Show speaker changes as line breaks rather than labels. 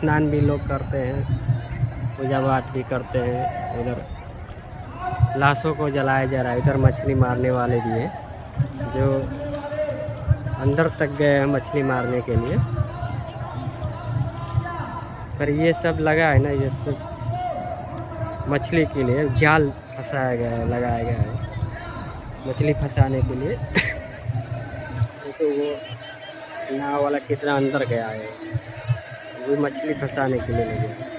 स्नान भी लोग करते हैं, पूजा पाठ भी करते हैं। उधर लाशों को जलाया जा रहा है। इधर मछली मारने वाले भी हैं जो अंदर तक गए हैं मछली मारने के लिए। पर ये सब लगा है ना, ये सब मछली के लिए जाल फंसाया गया है, लगाया गया है मछली फंसाने के लिए। देखो वो नाव वाला कितना अंदर गया है, वो मछली फंसाने के लिए लगे।